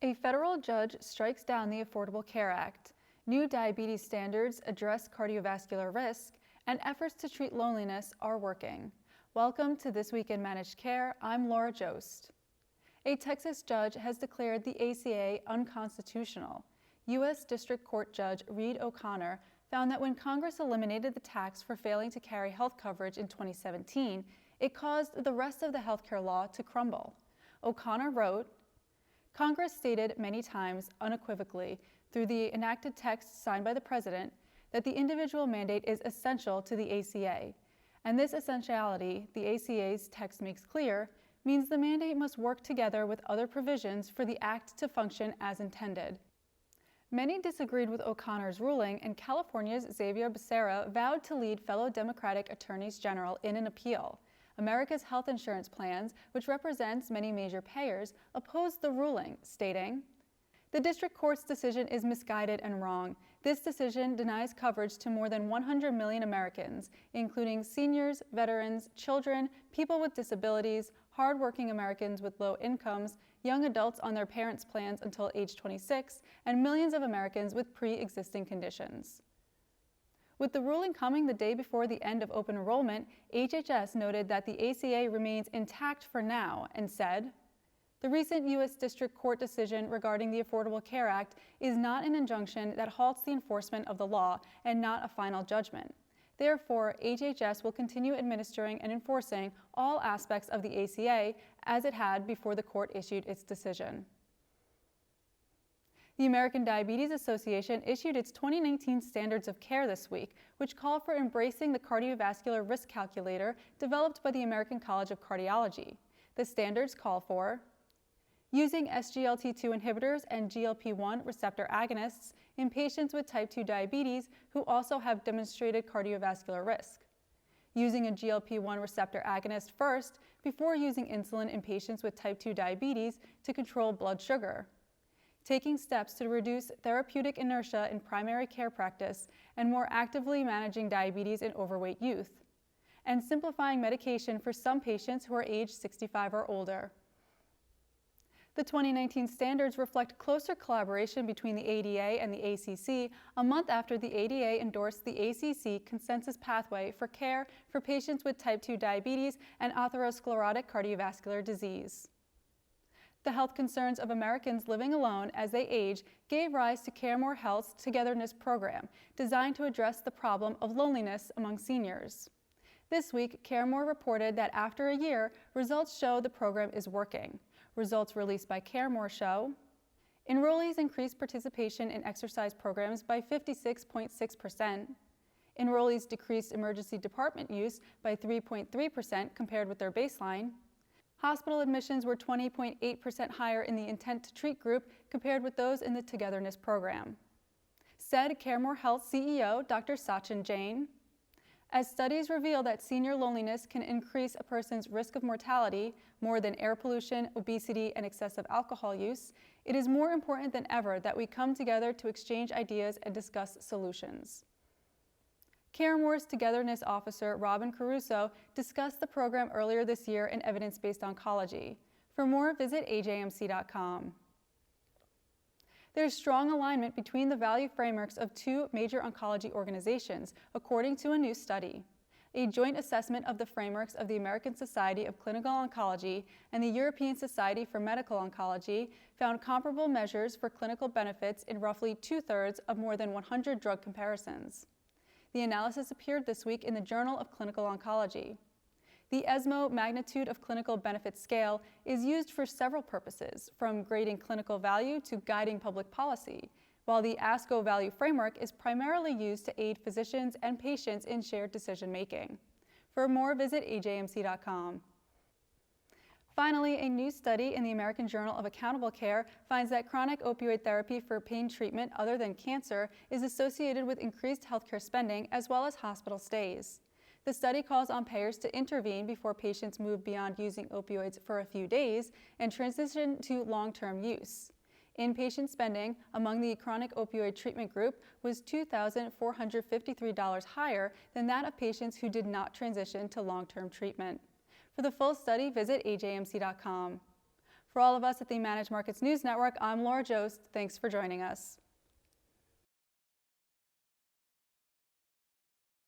A federal judge strikes down the Affordable Care Act. New diabetes standards address cardiovascular risk, and efforts to treat loneliness are working. Welcome to This Week in Managed Care. I'm Laura Jost. A Texas judge has declared the ACA unconstitutional. U.S. District Court Judge Reed O'Connor found that when Congress eliminated the tax for failing to carry health coverage in 2017, it caused the rest of the healthcare law to crumble. O'Connor wrote, Congress stated many times, unequivocally, through the enacted text signed by the President, that the individual mandate is essential to the ACA. And this essentiality, the ACA's text makes clear, means the mandate must work together with other provisions for the Act to function as intended. Many disagreed with O'Connor's ruling, and California's Xavier Becerra vowed to lead fellow Democratic attorneys general in an appeal. America's health insurance plans, which represents many major payers, opposed the ruling, stating, "The district court's decision is misguided and wrong. This decision denies coverage to more than 100 million Americans, including seniors, veterans, children, people with disabilities, hardworking Americans with low incomes, young adults on their parents' plans until age 26, and millions of Americans with pre-existing conditions." With the ruling coming the day before the end of open enrollment, HHS noted that the ACA remains intact for now and said, "The recent U.S. District Court decision regarding the Affordable Care Act is not an injunction that halts the enforcement of the law and not a final judgment. Therefore, HHS will continue administering and enforcing all aspects of the ACA as it had before the court issued its decision." The American Diabetes Association issued its 2019 Standards of Care this week, which call for embracing the cardiovascular risk calculator developed by the American College of Cardiology. The standards call for using SGLT2 inhibitors and GLP-1 receptor agonists in patients with type 2 diabetes who also have demonstrated cardiovascular risk, using a GLP-1 receptor agonist first before using insulin in patients with type 2 diabetes to control blood sugar, taking steps to reduce therapeutic inertia in primary care practice and more actively managing diabetes in overweight youth, and simplifying medication for some patients who are age 65 or older. The 2019 standards reflect closer collaboration between the ADA and the ACC a month after the ADA endorsed the ACC consensus pathway for care for patients with type 2 diabetes and atherosclerotic cardiovascular disease. The health concerns of Americans living alone as they age gave rise to CareMore Health's Togetherness program, designed to address the problem of loneliness among seniors. This week, CareMore reported that after a year, results show the program is working. Results released by CareMore show enrollees increased participation in exercise programs by 56.6%. Enrollees decreased emergency department use by 3.3% compared with their baseline. Hospital admissions were 20.8% higher in the intent to treat group compared with those in the Togetherness program. Said CareMore Health CEO Dr. Sachin Jain, "As studies reveal that senior loneliness can increase a person's risk of mortality more than air pollution, obesity, and excessive alcohol use, it is more important than ever that we come together to exchange ideas and discuss solutions." CareMore's Togetherness officer, Robin Caruso, discussed the program earlier this year in Evidence-Based Oncology. For more, visit ajmc.com. There is strong alignment between the value frameworks of two major oncology organizations, according to a new study. A joint assessment of the frameworks of the American Society of Clinical Oncology and the European Society for Medical Oncology found comparable measures for clinical benefits in roughly 2/3 of more than 100 drug comparisons. The analysis appeared this week in the Journal of Clinical Oncology. The ESMO Magnitude of Clinical Benefit Scale is used for several purposes, from grading clinical value to guiding public policy, while the ASCO Value Framework is primarily used to aid physicians and patients in shared decision-making. For more, visit ajmc.com. Finally, a new study in the American Journal of Accountable Care finds that chronic opioid therapy for pain treatment other than cancer is associated with increased healthcare spending as well as hospital stays. The study calls on payers to intervene before patients move beyond using opioids for a few days and transition to long-term use. Inpatient spending among the chronic opioid treatment group was $2,453 higher than that of patients who did not transition to long-term treatment. For the full study, visit ajmc.com. For all of us at the Managed Markets News Network, I'm Laura Jost. Thanks for joining us.